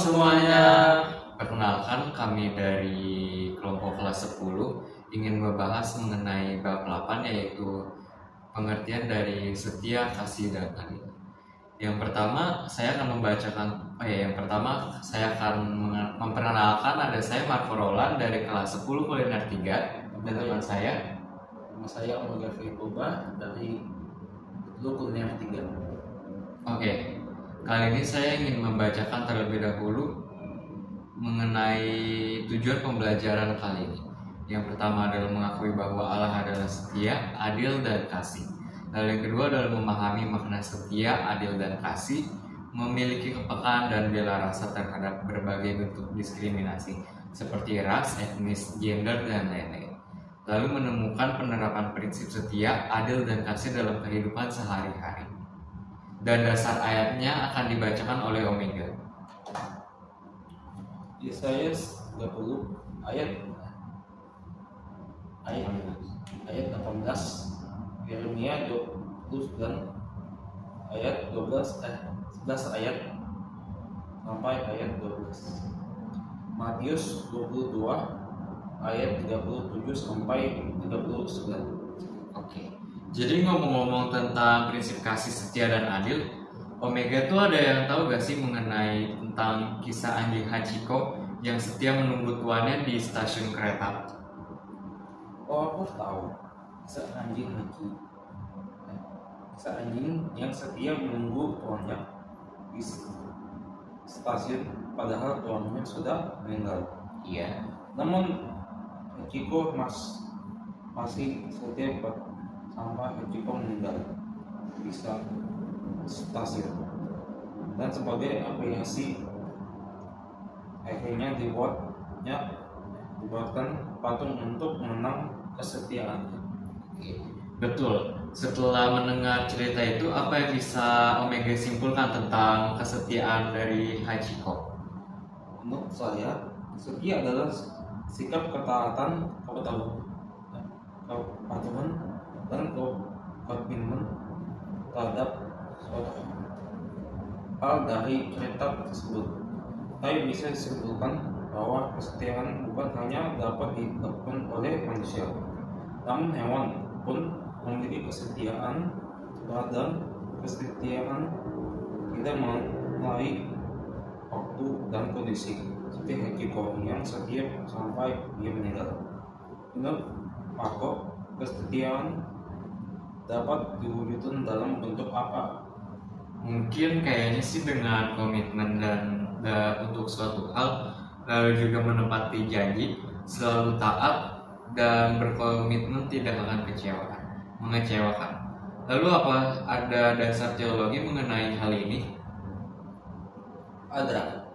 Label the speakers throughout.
Speaker 1: semuanya. Perkenalkan, kami dari kelompok kelas 10 ingin membahas mengenai bab 8, yaitu pengertian dari setia, kasih, dan adil. Yang pertama saya akan memperkenalkan, ada saya Marco Roland dari kelas 10 kuliner 3 dan teman saya.
Speaker 2: Nama saya Omega Fikoba dari kuliner 3.
Speaker 1: Oke. Kali ini saya ingin membacakan terlebih dahulu mengenai tujuan pembelajaran kali ini. Yang pertama adalah mengakui bahwa Allah adalah setia, adil, dan kasih. Lalu yang kedua adalah memahami makna setia, adil, dan kasih, memiliki kepekaan dan bela rasa terhadap berbagai bentuk diskriminasi seperti ras, etnis, gender, dan lain-lain. Lalu menemukan penerapan prinsip setia, adil, dan kasih dalam kehidupan sehari-hari. Dan dasar ayatnya akan dibacakan oleh Omega.
Speaker 2: Yesaya 30 ayat 18, Yeremia 29 ayat 11 ayat sampai ayat 12, Matius 22 ayat 37 sampai 39.
Speaker 1: Oke. Jadi ngomong-ngomong tentang prinsip kasih, setia, dan adil, Omega tuh ada yang tahu gak sih mengenai tentang kisah anjing Hachiko yang setia menunggu tuannya di stasiun kereta?
Speaker 2: Oh, aku tahu. Kisah anjing yang setia menunggu tuannya di stasiun padahal tuannya sudah meninggal.
Speaker 1: Iya.
Speaker 2: Namun Hachiko masih setia sampai Hachiko meninggal di stasiun. Dan sebagai apresiasi akhirnya dibuatkan patung untuk mengenang kesetiaan.
Speaker 1: Betul. Setelah mendengar cerita itu, apa yang bisa Omega simpulkan tentang kesetiaan dari Hachiko?
Speaker 2: Menurut saya, setia adalah sikap ketaatan, kepatuhan, dan komitmen terhadap suatu hal dari cerita tersebut. Tapi bisa disimpulkan bahwa kesetiaan bukan hanya dapat dilakukan oleh manusia, namun hewan pun memiliki kesetiaan. Dan kesetiaan tidak melalui waktu dan kondisi, seperti Hachiko yang setia sampai dia meninggal. Menurut Marco, kesetiaan dapat diwujudkan dalam bentuk apa?
Speaker 1: Mungkin kayaknya sih dengan komitmen dan untuk suatu hal, lalu juga menepati janji, selalu taat, dan berkomitmen tidak akan mengecewakan. Lalu apa ada dasar teologi mengenai hal ini?
Speaker 2: Ada.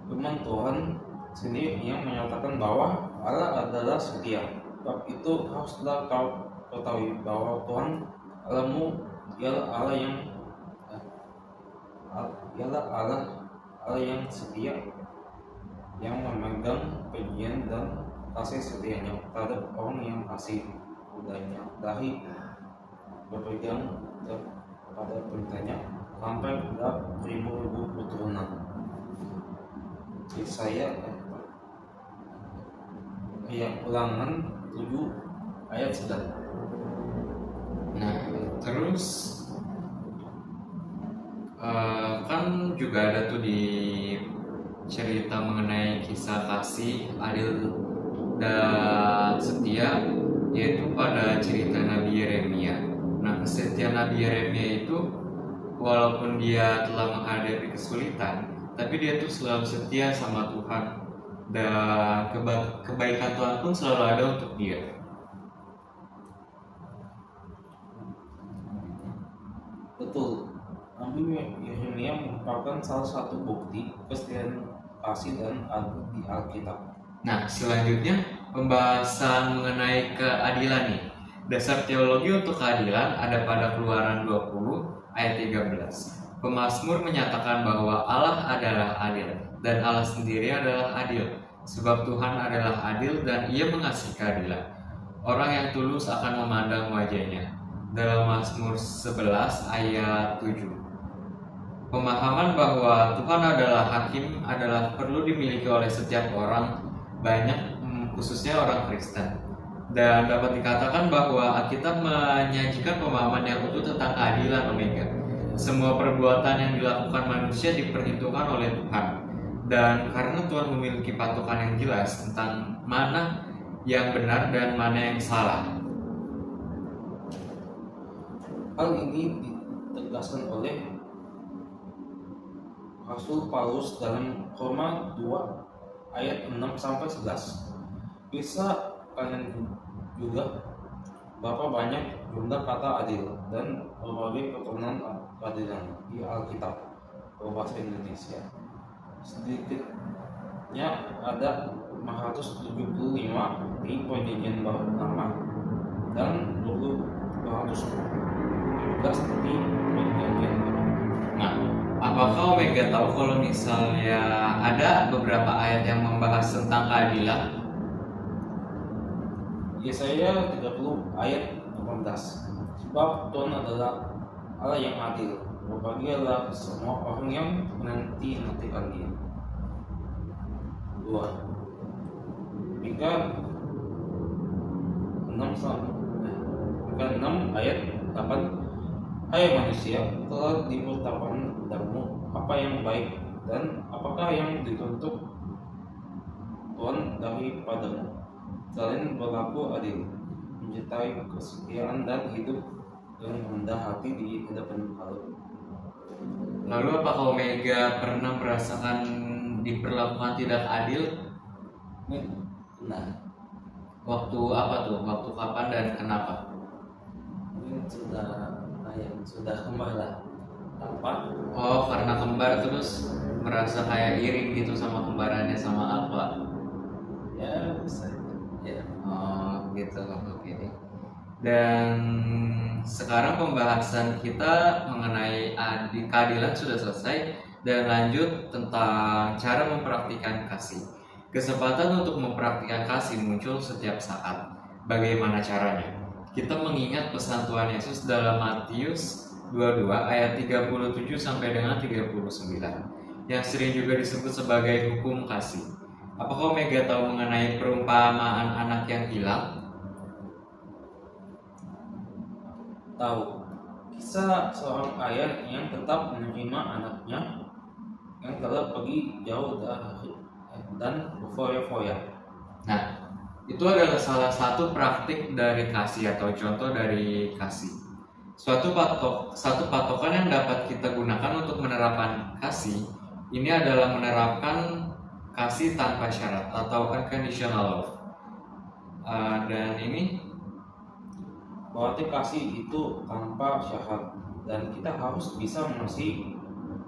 Speaker 2: Firman Tuhan sendiri yang menyatakan bahwa Allah adalah setia. Sebab itu haruslah kau ketahui bahwa Tuhan Allahmu ialah Allah yang setia, yang memegang perjanjian dan kasih setianya terhadap orang yang kasih udahnya dari berpegang kepada perintahnya sampai beribu-ribu keturunan. Yesaya Ulangan 7 ayat 9.
Speaker 1: Nah, terus kan juga ada tuh di cerita mengenai kisah kasih, adil, dan setia, yaitu pada cerita Nabi Yeremia. Nah, kesetiaan Nabi Yeremia itu walaupun dia telah menghadapi kesulitan, tapi dia tuh selalu setia sama Tuhan, dan kebaikan Tuhan pun selalu ada untuk dia.
Speaker 2: Betul. Nabi Yeremia merupakan salah satu bukti kesetiaan kasih dan adil di Alkitab.
Speaker 1: Nah, selanjutnya pembahasan mengenai keadilan nih. Dasar teologi untuk keadilan ada pada Keluaran 20 ayat 13. Pemazmur menyatakan bahwa Allah adalah adil dan Allah sendiri adalah adil, sebab Tuhan adalah adil dan Ia mengasihi keadilan. Orang yang tulus akan memandang wajahnya. Dalam Mazmur 11 ayat 7. Pemahaman bahwa Tuhan adalah hakim adalah perlu dimiliki oleh setiap orang, banyak khususnya orang Kristen. Dan dapat dikatakan bahwa Alkitab menyajikan pemahaman yang utuh tentang keadilan Omega. Semua perbuatan yang dilakukan manusia diperhitungkan oleh Tuhan. Dan karena Tuhan memiliki patokan yang jelas tentang mana yang benar dan mana yang salah.
Speaker 2: Hal ini ditegaskan oleh Rasul Paulus dalam Roma 2 ayat 6-11. Bisa kalian juga berapa banyak jumlah kata adil dan berbagai keturunan keadilan di Alkitab berbahasa Indonesia. Sedikitnya ada 575 di Perjanjian Baru Lama dan 217 di Perjanjian Baru.
Speaker 1: Nah, apakah Omega tahu kalau misalnya ada beberapa ayat yang membahas tentang keadilan?
Speaker 2: Yesaya 30 ayat 18. Sebab Tuhan adalah Allah yang adil, berbahagialah semua orang yang menanti-nantikan Dia. 2. Mika 6 ayat 8. Hai manusia, telah diberitakan kepadamu apa yang baik dan apakah yang dituntut Tuhan daripadamu, selain berlaku adil, mencintai kesetiaan dan hidup dengan rendah hati di hadapan Allah.
Speaker 1: Lalu apakah Omega pernah merasakan diperlakukan tidak adil?
Speaker 2: Nah,
Speaker 1: Waktu apa tuh? Waktu kapan dan kenapa?
Speaker 2: ini sudah kembar lah. Apa?
Speaker 1: Oh, karena kembar terus merasa kayak iri gitu sama kembarannya sama Alfa.
Speaker 2: Ya bisa. Ya.
Speaker 1: Oh, gitu. Oke. Dan sekarang pembahasan kita mengenai keadilan sudah selesai dan lanjut tentang cara mempraktikkan kasih. Kesempatan untuk mempraktikkan kasih muncul setiap saat. Bagaimana caranya? Kita mengingat pesan Tuhan Yesus dalam Matius 22 ayat 37 sampai dengan 39 yang sering juga disebut sebagai hukum kasih. Apakah Omega tahu mengenai perumpamaan anak yang hilang?
Speaker 2: Tahu. Kisah seorang ayah yang tetap menerima anaknya yang telah pergi jauh dan berfoya-foya.
Speaker 1: Nah, itu adalah salah satu praktik dari kasih atau contoh dari kasih. Satu patokan yang dapat kita gunakan untuk menerapkan kasih ini adalah menerapkan kasih tanpa syarat atau unconditional love. Dan ini
Speaker 2: Berarti kasih itu tanpa syarat dan kita harus bisa mengasihi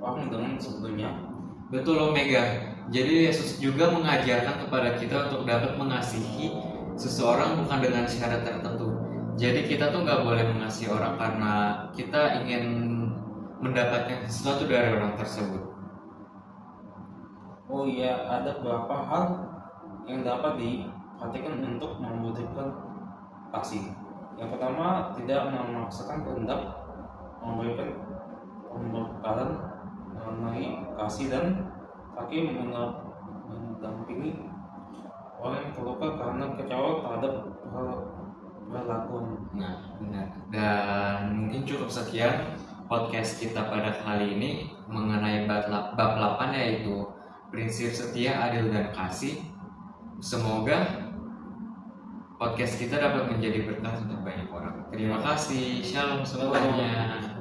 Speaker 2: orang dengan sebetulnya.
Speaker 1: betul Omega. Jadi Yesus juga mengajarkan kepada kita untuk dapat mengasihi seseorang bukan dengan syarat tertentu. Jadi kita tuh nggak boleh mengasihi orang karena kita ingin mendapatkan sesuatu dari orang tersebut.
Speaker 2: Oh iya, ada beberapa hal yang dapat diperhatikan untuk mewujudkan kasih. Yang pertama, tidak memaksakan kehendak, memberikan pembekalan mengenai kasih dan kaki mendampingi orang yang terluka karena kecewa terhadap perlakuan.
Speaker 1: Nah, benar. Dan mungkin cukup sekian podcast kita pada kali ini mengenai bab 8 yaitu prinsip setia, adil, dan kasih. Semoga podcast kita dapat menjadi berkat untuk banyak orang. Terima kasih. Shalom semuanya.